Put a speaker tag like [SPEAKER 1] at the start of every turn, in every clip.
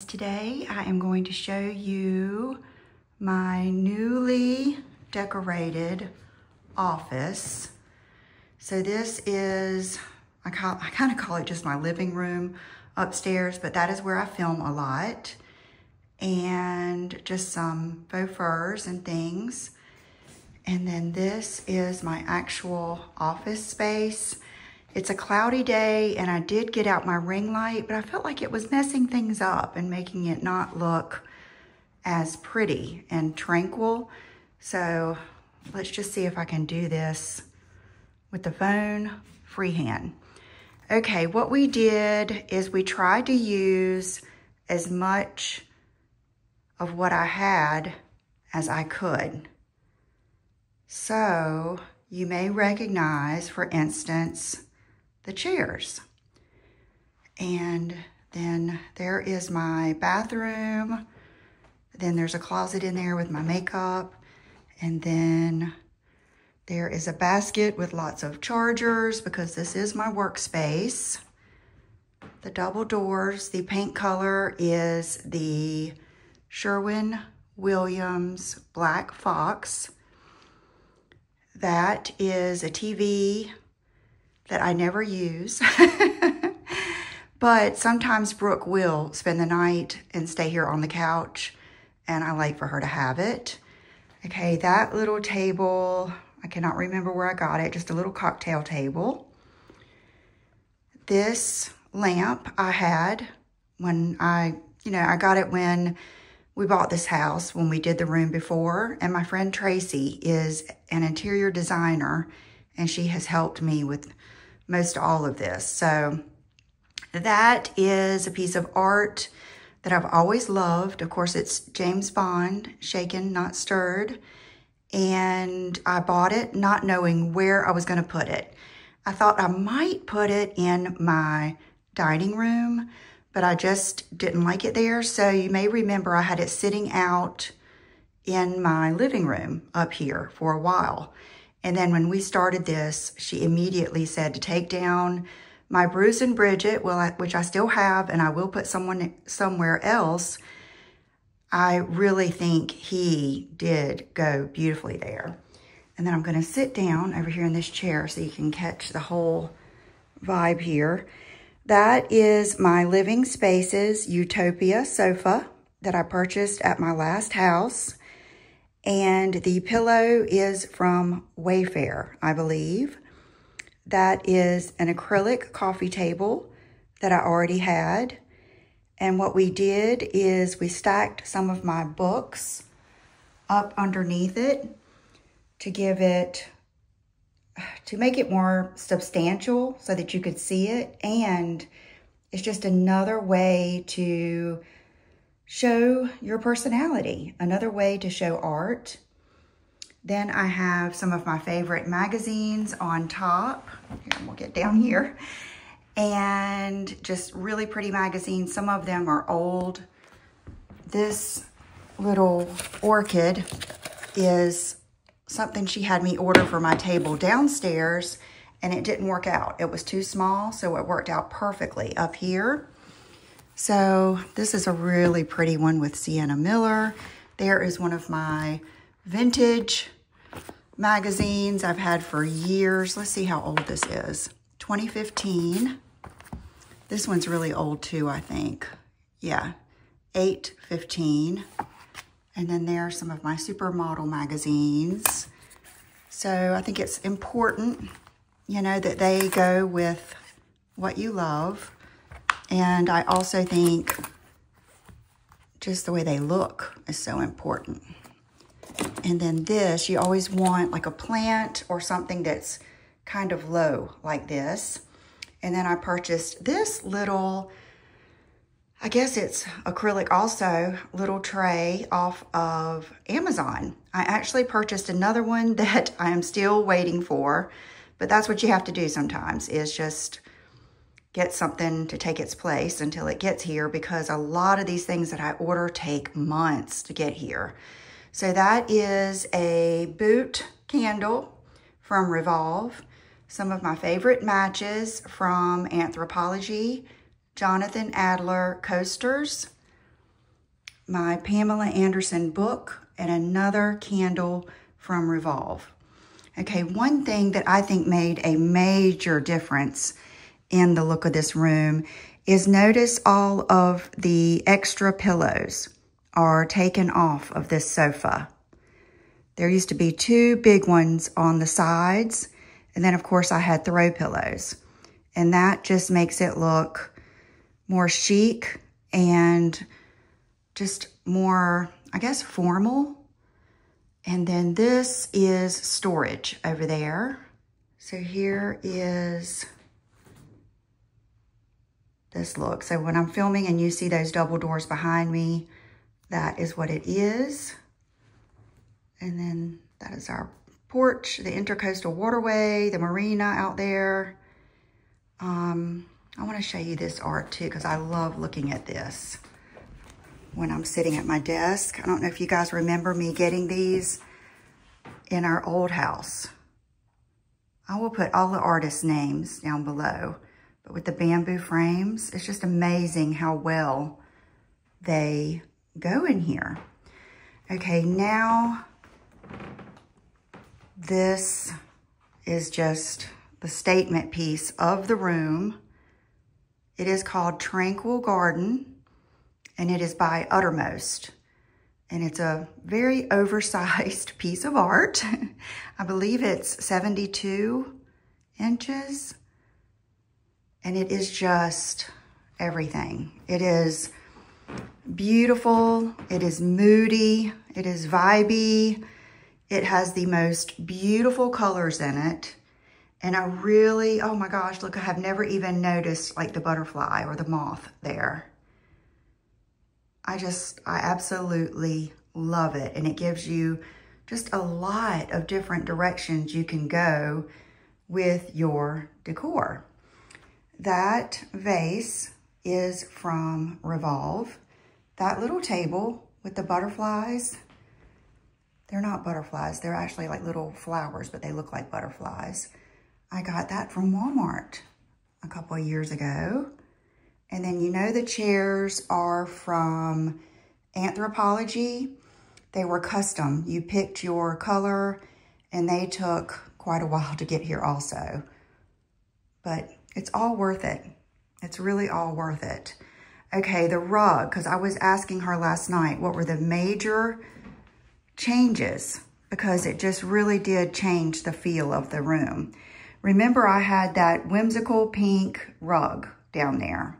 [SPEAKER 1] Today I am going to show you my newly decorated office. So this is, I kind of call it just my living room upstairs, but that is where I film a lot. And just some faux furs and things. And then this is my actual office space. It's a cloudy day and I did get out my ring light, but I felt like it was messing things up and making it not look as pretty and tranquil. So let's just see if I can do this with the phone freehand. Okay, what we did is we tried to use as much of what I had as I could. So you may recognize, for instance, the chairs. And then there is my bathroom. Then there's a closet in there with my makeup. And then there is a basket with lots of chargers because this is my workspace. The double doors, the paint color is the Sherwin Williams Black Fox. That is a TV that I never use, but sometimes Brooke will spend the night and stay here on the couch, and I like for her to have it. Okay, that little table, I cannot remember where I got it, just a little cocktail table. This lamp I had when I got it when we bought this house, when we did the room before, and my friend Tracy is an interior designer, and she has helped me with most all of this. So that is a piece of art that I've always loved. Of course, it's James Bond, Shaken, Not Stirred. And I bought it not knowing where I was gonna put it. I thought I might put it in my dining room, but I just didn't like it there. So you may remember I had it sitting out in my living room up here for a while. And then when we started this, she immediately said to take down my Bruce and Bridget, which I still have, and I will put someone somewhere else. I really think he did go beautifully there. And then I'm gonna sit down over here in this chair so you can catch the whole vibe here. That is my Living Spaces Utopia sofa that I purchased at my last house. And the pillow is from Wayfair, I believe. That is an acrylic coffee table that I already had. And what we did is we stacked some of my books up underneath it to make it more substantial so that you could see it. And it's just another way to show your personality, another way to show art. Then I have some of my favorite magazines on top. Here, we'll get down here. And just really pretty magazines. Some of them are old. This little orchid is something she had me order for my table downstairs, and it didn't work out. It was too small, so it worked out perfectly up here. So this is a really pretty one with Sienna Miller. There is one of my vintage magazines I've had for years. Let's see how old this is. 2015. This one's really old too, I think. Yeah, 8/15. And then there are some of my supermodel magazines. So I think it's important, that they go with what you love. And I also think just the way they look is so important. And then this, you always want like a plant or something that's kind of low like this. And then I purchased this little, I guess it's acrylic also, little tray off of Amazon. I actually purchased another one that I am still waiting for, but that's what you have to do sometimes, is just get something to take its place until it gets here, because a lot of these things that I order take months to get here. So that is a boot candle from Revolve. Some of my favorite matches from Anthropologie, Jonathan Adler coasters. my Pamela Anderson book and another candle from Revolve. Okay, one thing that I think made a major difference in the look of this room is notice all of the extra pillows are taken off of this sofa. There used to be 2 big ones on the sides, and then of course I had throw pillows. And that just makes it look more chic and just more, I guess, formal. And then this is storage over there. So here is this look. So when I'm filming and you see those double doors behind me, that is what it is. And then that is our porch, the Intercoastal Waterway, the marina out there. I want to show you this art too, because I love looking at this when I'm sitting at my desk. I don't know if you guys remember me getting these in our old house. I will put all the artists' names down below, but with the bamboo frames, it's just amazing how well they go in here. Okay, now this is just the statement piece of the room. It is called Tranquil Garden, and it is by Uttermost. And it's a very oversized piece of art. I believe it's 72 inches. And it is just everything. It is beautiful. It is moody. It is vibey. It has the most beautiful colors in it. And I really, oh my gosh, look, I have never even noticed like the butterfly or the moth there. I absolutely love it. And it gives you just a lot of different directions you can go with your decor. That vase is from Revolve. That little table with the butterflies, they're not butterflies. They're actually like little flowers, but they look like butterflies. I got that from Walmart a couple of years ago. And then you know the chairs are from Anthropologie. They were custom. You picked your color and they took quite a while to get here also. But it's all worth it. It's really all worth it. Okay, the rug, because I was asking her last night what were the major changes, because it just really did change the feel of the room. Remember, I had that whimsical pink rug down there.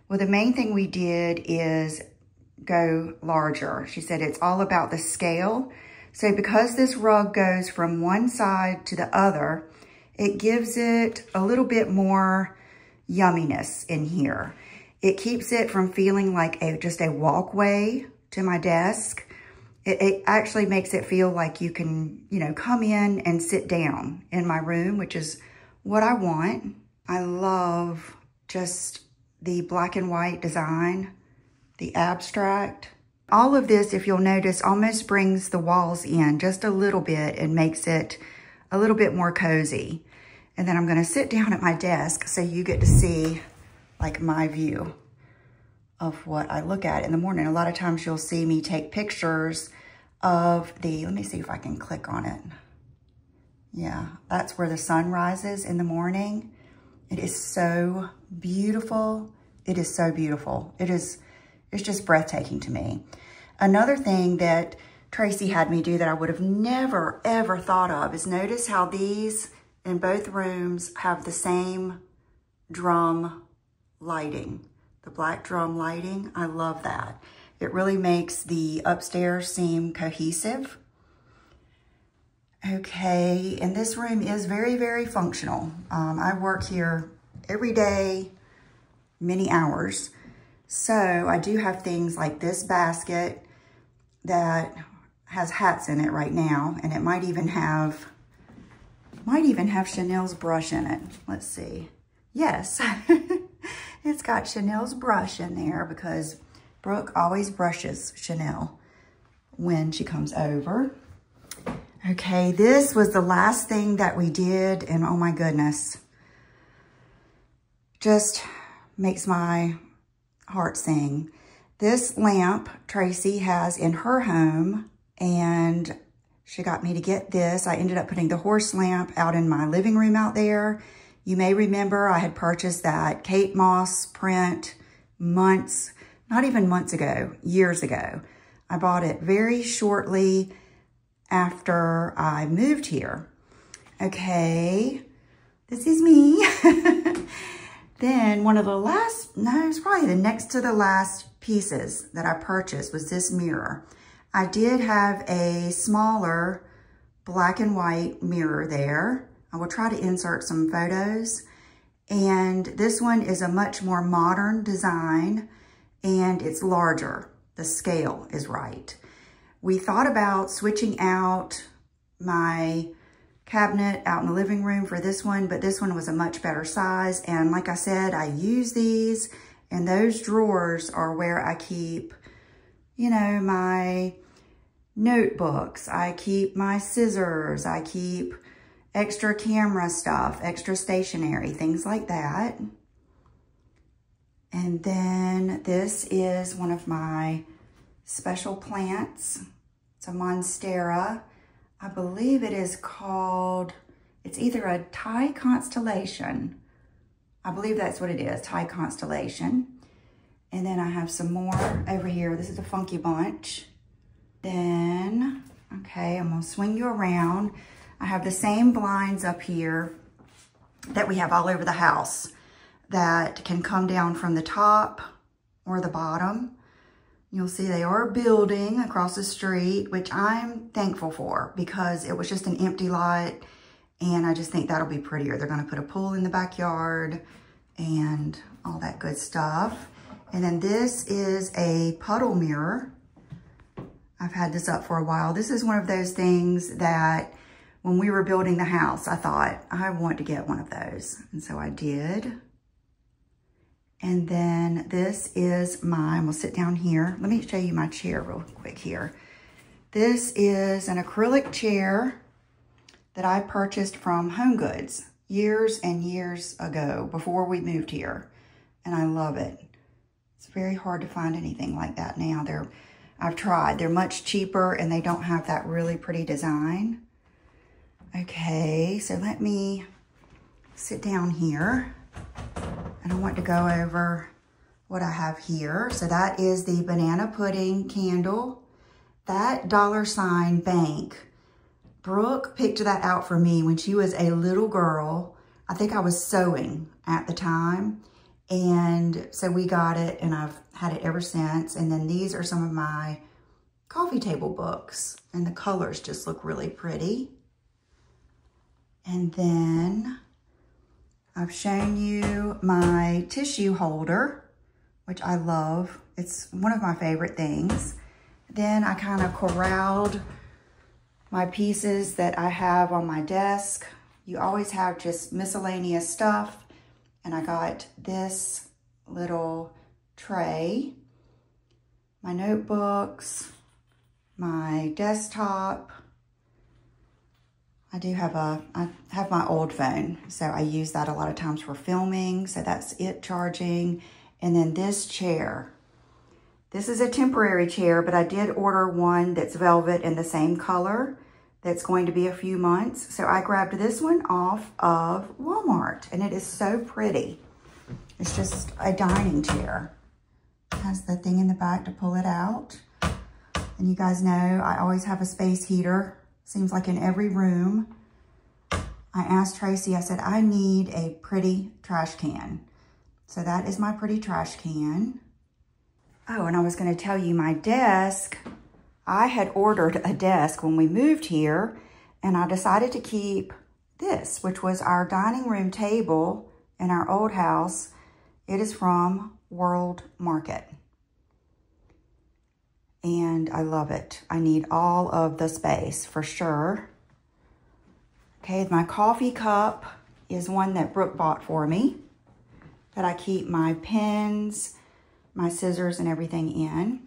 [SPEAKER 1] Well, the main thing we did is go larger. She said it's all about the scale. So because this rug goes from one side to the other, it gives it a little bit more yumminess in here. It keeps it from feeling like just a walkway to my desk. It actually makes it feel like you can, you know, come in and sit down in my room, which is what I want. I love just the black and white design, the abstract. All of this, if you'll notice, almost brings the walls in just a little bit and makes it a little bit more cozy. And then I'm gonna sit down at my desk so you get to see like my view of what I look at in the morning. A lot of times you'll see me take pictures of let me see if I can click on it. Yeah, that's where the sun rises in the morning. It is so beautiful. It is so beautiful. It's just breathtaking to me. Another thing that Tracy had me do that I would have never, ever thought of is notice how these in both rooms have the same drum lighting. The black drum lighting, I love that. It really makes the upstairs seem cohesive. Okay, and this room is very, very functional. I work here every day, many hours. So I do have things like this basket that has hats in it right now, and it might even have Chanel's brush in it. Let's see. Yes, it's got Chanel's brush in there because Brooke always brushes Chanel when she comes over. Okay, this was the last thing that we did, and oh my goodness, just makes my heart sing. This lamp Tracy has in her home, and she got me to get this. I ended up putting the horse lamp out in my living room out there. You may remember I had purchased that Kate Moss print months, not even months ago, years ago. I bought it very shortly after I moved here. Okay, this is me. Then one of the last, no, it's probably the next to the last pieces that I purchased was this mirror. I did have a smaller black and white mirror there. I will try to insert some photos. And this one is a much more modern design, and it's larger. The scale is right. We thought about switching out my cabinet out in the living room for this one, but this one was a much better size. And like I said, I use these, and those drawers are where I keep, you know, my notebooks. I keep my scissors. I keep extra camera stuff, extra stationery, things like that. And then this is one of my special plants. It's a monstera. I believe it is called, it's either a Thai constellation. I believe that's what it is, Thai constellation. And then I have some more over here. This is a funky bunch. Then, okay, I'm gonna swing you around. I have the same blinds up here that we have all over the house that can come down from the top or the bottom. You'll see they are building across the street, which I'm thankful for because it was just an empty lot, and I just think that'll be prettier. They're gonna put a pool in the backyard and all that good stuff. And then this is a puddle mirror. I've had this up for a while. This is one of those things that when we were building the house, I thought I want to get one of those. And so I did. And then this is mine. We'll sit down here. Let me show you my chair real quick here. This is an acrylic chair that I purchased from Home Goods years and years ago before we moved here. And I love it. It's very hard to find anything like that now. I've tried. They're much cheaper and they don't have that really pretty design. Okay, so let me sit down here. And I want to go over what I have here. So that is the banana pudding candle. That $ bank, Brooke picked that out for me when she was a little girl. I think I was sewing at the time. And so we got it, and I've had it ever since. And then these are some of my coffee table books, and the colors just look really pretty. And then I've shown you my tissue holder, which I love. It's one of my favorite things. Then I kind of corralled my pieces that I have on my desk. You always have just miscellaneous stuff. And I got this little tray, my notebooks, my desktop. I have my old phone, so I use that a lot of times for filming, so that's it charging. And then this chair. This is a temporary chair, but I did order one that's velvet in the same color that's going to be a few months. So I grabbed this one off of Walmart, and it is so pretty. It's just a dining chair. It has the thing in the back to pull it out. And you guys know I always have a space heater. Seems like in every room. I asked Tracy, I said, I need a pretty trash can. So that is my pretty trash can. Oh, and I was gonna tell you my desk. I had ordered a desk when we moved here, and I decided to keep this, which was our dining room table in our old house. It is from World Market. And I love it. I need all of the space for sure. Okay, my coffee cup is one that Brooke bought for me that I keep my pens, my scissors, and everything in.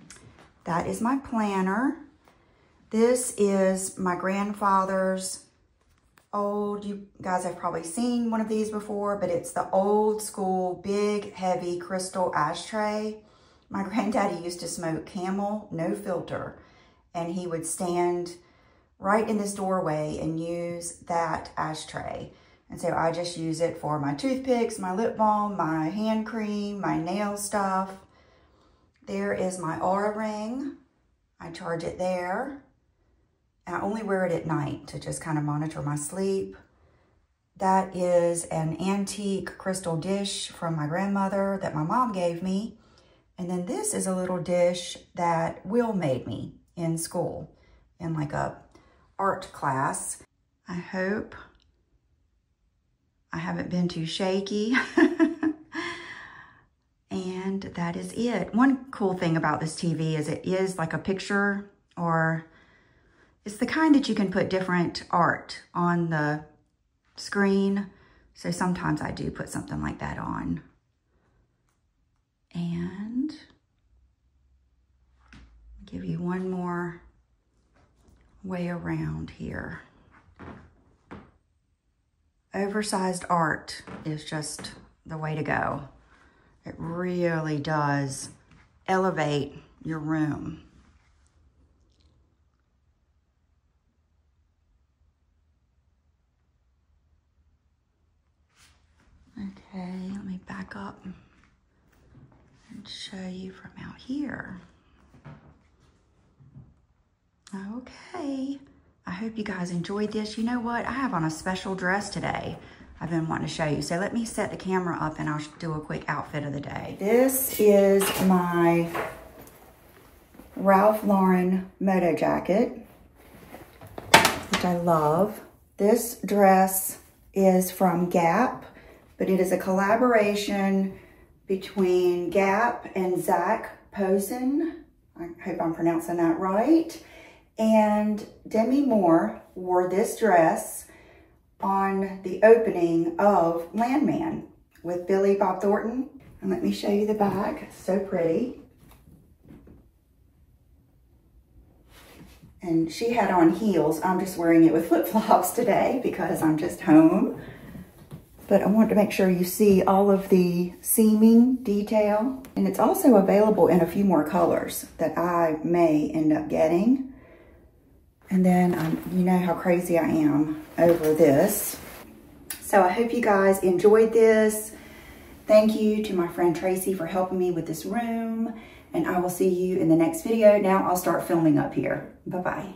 [SPEAKER 1] That is my planner. This is my grandfather's old, you guys have probably seen one of these before, but it's the old school, big, heavy crystal ashtray My granddaddy used to smoke Camel, no filter, and he would stand right in this doorway and use that ashtray. And so I just use it for my toothpicks, my lip balm, my hand cream, my nail stuff. There is my Aura ring. I charge it there. I only wear it at night to just kind of monitor my sleep. That is an antique crystal dish from my grandmother that my mom gave me. And then this is a little dish that Will made me in school in like a art class. I hope I haven't been too shaky. And that is it. One cool thing about this TV is it is like a picture, or it's the kind that you can put different art on the screen. So sometimes I do put something like that on. And give you one more way around here. Oversized art is just the way to go. It really does elevate your room. Okay, let me back up and show you from out here. Okay, I hope you guys enjoyed this. You know what? I have on a special dress today I've been wanting to show you. So let me set the camera up and I'll do a quick outfit of the day. This is my Ralph Lauren moto jacket, which I love. This dress is from Gap, but it is a collaboration between Gap and Zach Posen. I hope I'm pronouncing that right. And Demi Moore wore this dress on the opening of Landman with Billy Bob Thornton. And let me show you the back. It's so pretty. And she had on heels. I'm just wearing it with flip-flops today because I'm just home. But I want to make sure you see all of the seaming detail. And it's also available in a few more colors that I may end up getting. And then you know how crazy I am over this. So I hope you guys enjoyed this. Thank you to my friend Tracy for helping me with this room. And I will see you in the next video. Now I'll start filming up here. Bye-bye.